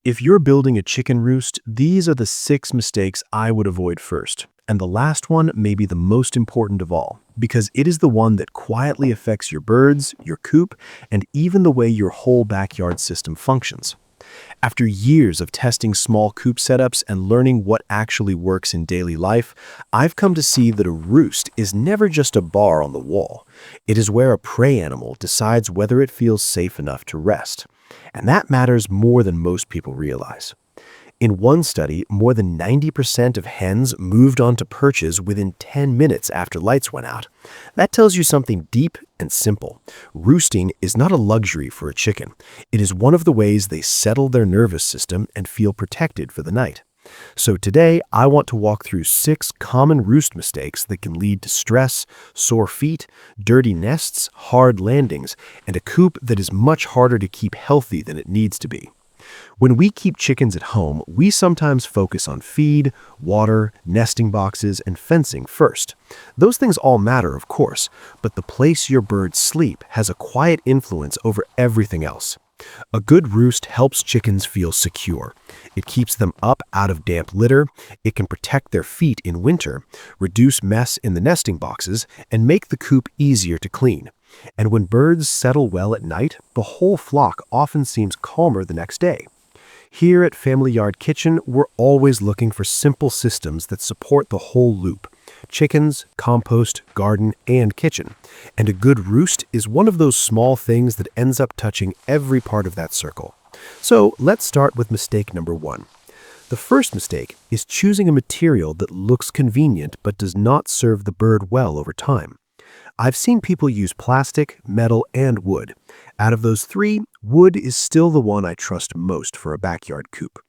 If you're building a chicken roost, these are the 6 mistakes I would avoid first. And the last one may be the most important of all, because it is the one that quietly affects your birds, your coop, and even the way your whole backyard system functions. After years of testing small coop setups and learning what actually works in daily life, I've come to see that a roost is never just a bar on the wall. It is where a prey animal decides whether it feels safe enough to rest. And that matters more than most people realize. In one study, more than 90% of hens moved onto perches within 10 minutes after lights went out. That tells you something deep and simple. Roosting is not a luxury for a chicken. It is one of the ways they settle their nervous system and feel protected for the night. So today, I want to walk through 6 common roost mistakes that can lead to stress, sore feet, dirty nests, hard landings, and a coop that is much harder to keep healthy than it needs to be. When we keep chickens at home, we sometimes focus on feed, water, nesting boxes, and fencing first. Those things all matter, of course, but the place your birds sleep has a quiet influence over everything else. A good roost helps chickens feel secure. It keeps them up out of damp litter, it can protect their feet in winter, reduce mess in the nesting boxes, and make the coop easier to clean. And when birds settle well at night, the whole flock often seems calmer the next day. Here at Family Yard Kitchen, we're always looking for simple systems that support the whole loop: chickens, compost, garden, and kitchen. And a good roost is one of those small things that ends up touching every part of that circle. So let's start with mistake number 1. The first mistake is choosing a material that looks convenient but does not serve the bird well over time. I've seen people use plastic, metal, and wood. Out of those 3, wood is still the one I trust most for a backyard coop.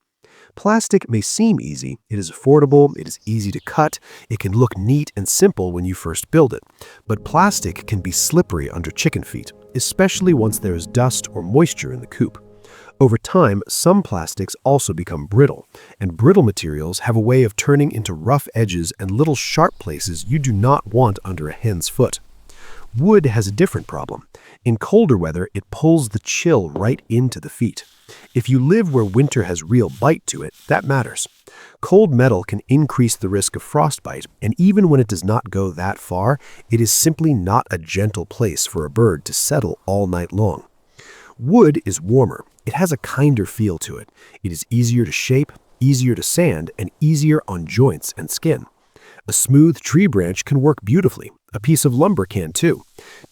Plastic may seem easy, it is affordable, it is easy to cut, it can look neat and simple when you first build it. But plastic can be slippery under chicken feet, especially once there is dust or moisture in the coop. Over time, some plastics also become brittle, and brittle materials have a way of turning into rough edges and little sharp places you do not want under a hen's foot. Wood has a different problem. In colder weather, it pulls the chill right into the feet. If you live where winter has real bite to it, that matters. Cold metal can increase the risk of frostbite, and even when it does not go that far, it is simply not a gentle place for a bird to settle all night long. Wood is warmer. It has a kinder feel to it. It is easier to shape, easier to sand, and easier on joints and skin. A smooth tree branch can work beautifully. A piece of lumber can too.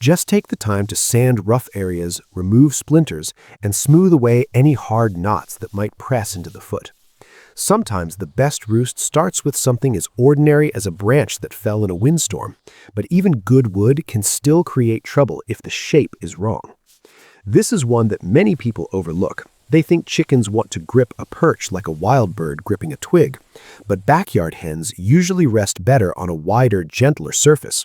Just take the time to sand rough areas, remove splinters, and smooth away any hard knots that might press into the foot. Sometimes the best roost starts with something as ordinary as a branch that fell in a windstorm, but even good wood can still create trouble if the shape is wrong. This is one that many people overlook. They think chickens want to grip a perch like a wild bird gripping a twig, but backyard hens usually rest better on a wider, gentler surface.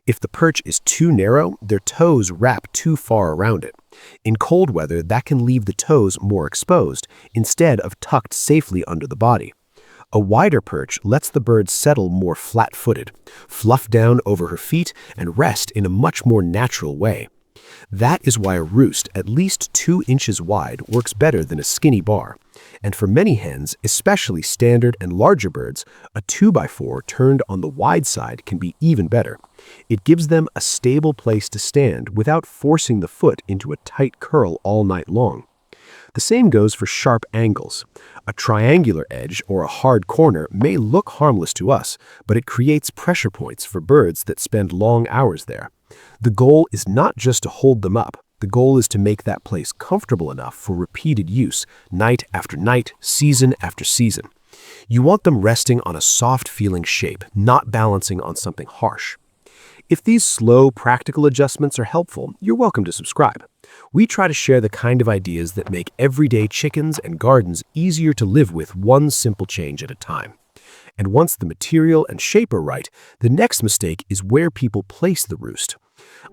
If the perch is too narrow, their toes wrap too far around it. In cold weather, that can leave the toes more exposed, instead of tucked safely under the body. A wider perch lets the bird settle more flat-footed, fluff down over her feet, and rest in a much more natural way. That is why a roost at least 2 inches wide works better than a skinny bar. And for many hens, especially standard and larger birds, a 2x4 turned on the wide side can be even better. It gives them a stable place to stand without forcing the foot into a tight curl all night long. The same goes for sharp angles. A triangular edge or a hard corner may look harmless to us, but it creates pressure points for birds that spend long hours there. The goal is not just to hold them up. The goal is to make that place comfortable enough for repeated use, night after night, season after season. You want them resting on a soft-feeling shape, not balancing on something harsh. If these slow, practical adjustments are helpful, you're welcome to subscribe. We try to share the kind of ideas that make everyday chickens and gardens easier to live with, one simple change at a time. And once the material and shape are right, the next mistake is where people place the roost.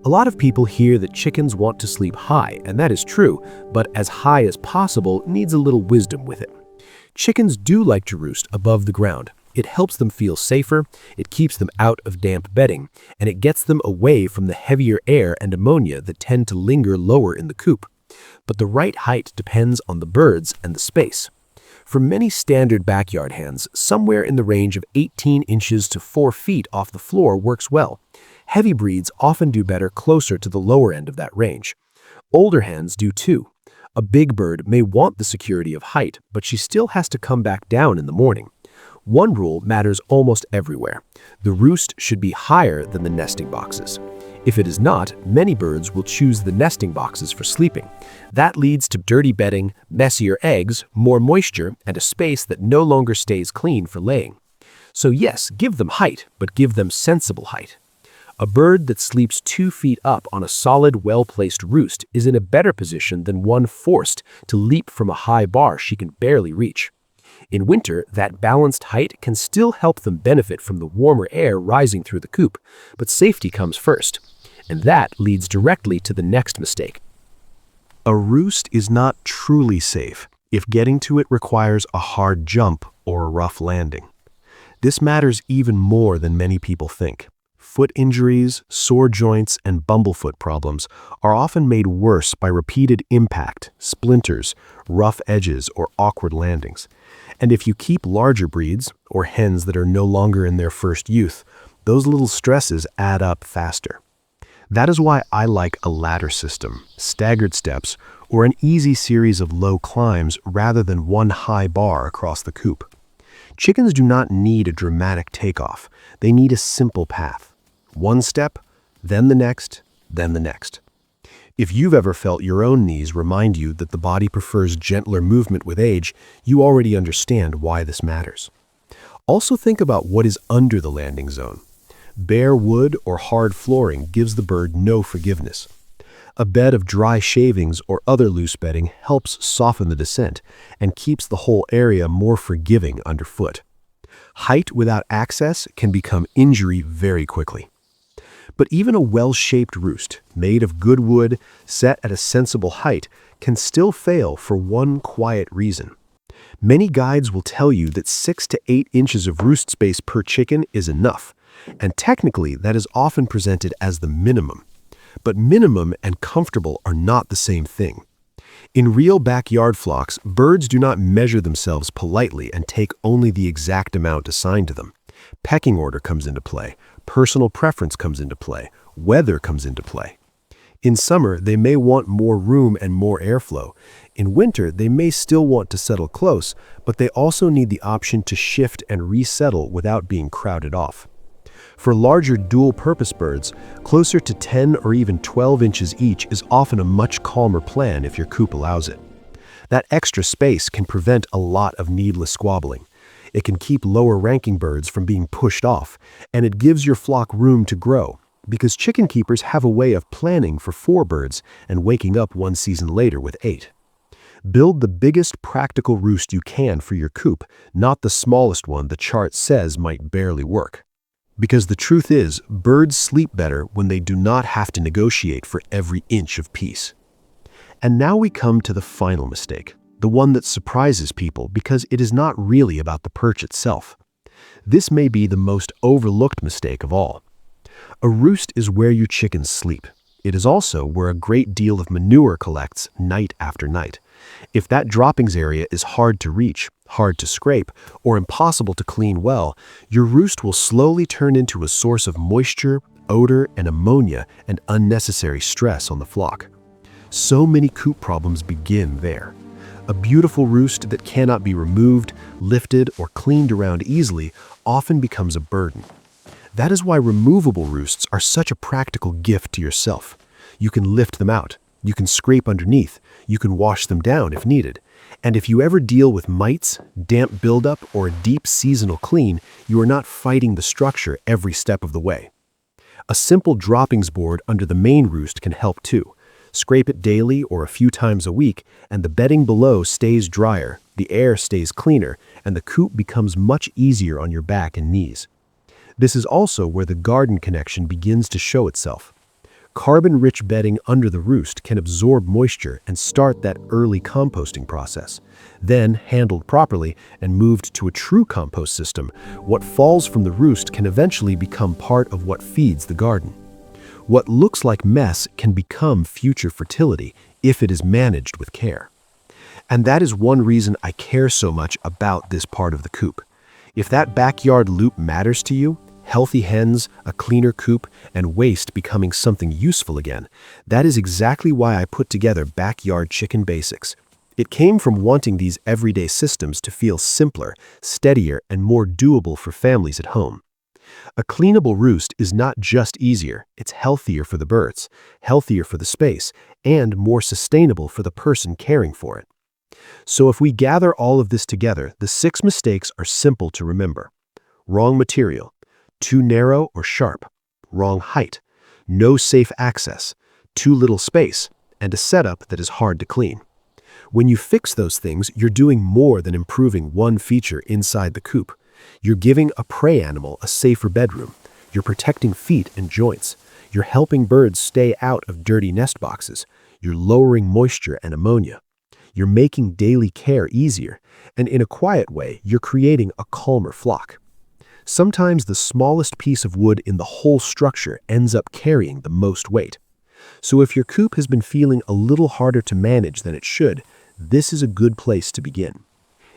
A lot of people hear that chickens want to sleep high, and that is true, but as high as possible needs a little wisdom with it. Chickens do like to roost above the ground. It helps them feel safer, it keeps them out of damp bedding, and it gets them away from the heavier air and ammonia that tend to linger lower in the coop. But the right height depends on the birds and the space. For many standard backyard hens, somewhere in the range of 18 inches to 4 feet off the floor works well. Heavy breeds often do better closer to the lower end of that range. Older hens do too. A big bird may want the security of height, but she still has to come back down in the morning. One rule matters almost everywhere. The roost should be higher than the nesting boxes. If it is not, many birds will choose the nesting boxes for sleeping. That leads to dirty bedding, messier eggs, more moisture, and a space that no longer stays clean for laying. So yes, give them height, but give them sensible height. A bird that sleeps 2 feet up on a solid, well-placed roost is in a better position than one forced to leap from a high bar she can barely reach. In winter, that balanced height can still help them benefit from the warmer air rising through the coop, but safety comes first. And that leads directly to the next mistake. A roost is not truly safe if getting to it requires a hard jump or a rough landing. This matters even more than many people think. Foot injuries, sore joints, and bumblefoot problems are often made worse by repeated impact, splinters, rough edges, or awkward landings. And if you keep larger breeds, or hens that are no longer in their first youth, those little stresses add up faster. That is why I like a ladder system, staggered steps, or an easy series of low climbs rather than one high bar across the coop. Chickens do not need a dramatic takeoff. They need a simple path. One step, then the next, then the next. If you've ever felt your own knees remind you that the body prefers gentler movement with age, you already understand why this matters. Also think about what is under the landing zone. Bare wood or hard flooring gives the bird no forgiveness. A bed of dry shavings or other loose bedding helps soften the descent and keeps the whole area more forgiving underfoot. Height without access can become injury very quickly. But even a well-shaped roost, made of good wood, set at a sensible height, can still fail for one quiet reason. Many guides will tell you that 6 to 8 inches of roost space per chicken is enough, and technically that is often presented as the minimum. But minimum and comfortable are not the same thing. In real backyard flocks, birds do not measure themselves politely and take only the exact amount assigned to them. Pecking order comes into play, personal preference comes into play, weather comes into play. In summer, they may want more room and more airflow. In winter, they may still want to settle close, but they also need the option to shift and resettle without being crowded off. For larger dual-purpose birds, closer to 10 or even 12 inches each is often a much calmer plan if your coop allows it. That extra space can prevent a lot of needless squabbling. It can keep lower-ranking birds from being pushed off, and it gives your flock room to grow, because chicken keepers have a way of planning for 4 birds and waking up one season later with 8. Build the biggest practical roost you can for your coop, not the smallest one the chart says might barely work. Because the truth is, birds sleep better when they do not have to negotiate for every inch of peace. And now we come to the final mistake, the one that surprises people because it is not really about the perch itself. This may be the most overlooked mistake of all. A roost is where your chickens sleep. It is also where a great deal of manure collects night after night. If that droppings area is hard to reach, hard to scrape, or impossible to clean well, your roost will slowly turn into a source of moisture, odor, and ammonia and unnecessary stress on the flock. So many coop problems begin there. A beautiful roost that cannot be removed, lifted, or cleaned around easily often becomes a burden. That is why removable roosts are such a practical gift to yourself. You can lift them out, you can scrape underneath, you can wash them down if needed. And if you ever deal with mites, damp buildup, or a deep seasonal clean, you are not fighting the structure every step of the way. A simple droppings board under the main roost can help too. Scrape it daily or a few times a week, and the bedding below stays drier, the air stays cleaner, and the coop becomes much easier on your back and knees. This is also where the garden connection begins to show itself. Carbon-rich bedding under the roost can absorb moisture and start that early composting process. Then, handled properly and moved to a true compost system, what falls from the roost can eventually become part of what feeds the garden. What looks like mess can become future fertility if it is managed with care. And that is one reason I care so much about this part of the coop. If that backyard loop matters to you, healthy hens, a cleaner coop, and waste becoming something useful again, that is exactly why I put together Backyard Chicken Basics. It came from wanting these everyday systems to feel simpler, steadier, and more doable for families at home. A cleanable roost is not just easier, it's healthier for the birds, healthier for the space, and more sustainable for the person caring for it. So if we gather all of this together, the 6 mistakes are simple to remember. Wrong material, too narrow or sharp, wrong height, no safe access, too little space, and a setup that is hard to clean. When you fix those things, you're doing more than improving one feature inside the coop. You're giving a prey animal a safer bedroom. You're protecting feet and joints. You're helping birds stay out of dirty nest boxes. You're lowering moisture and ammonia. You're making daily care easier. And in a quiet way, you're creating a calmer flock. Sometimes the smallest piece of wood in the whole structure ends up carrying the most weight. So if your coop has been feeling a little harder to manage than it should, this is a good place to begin.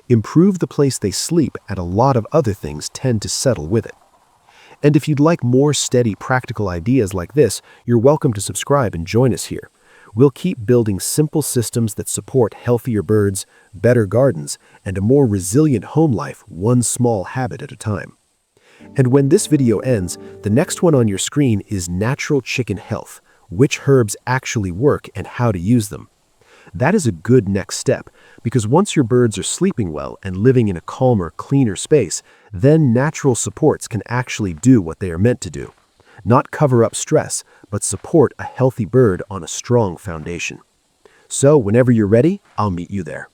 Improve the place they sleep, and a lot of other things tend to settle with it. And if you'd like more steady, practical ideas like this, you're welcome to subscribe and join us here. We'll keep building simple systems that support healthier birds, better gardens, and a more resilient home life, one small habit at a time. And when this video ends, the next one on your screen is Natural Chicken Health, which herbs actually work and how to use them. That is a good next step, because once your birds are sleeping well and living in a calmer, cleaner space, then natural supports can actually do what they are meant to do. Not cover up stress, but support a healthy bird on a strong foundation. So whenever you're ready, I'll meet you there.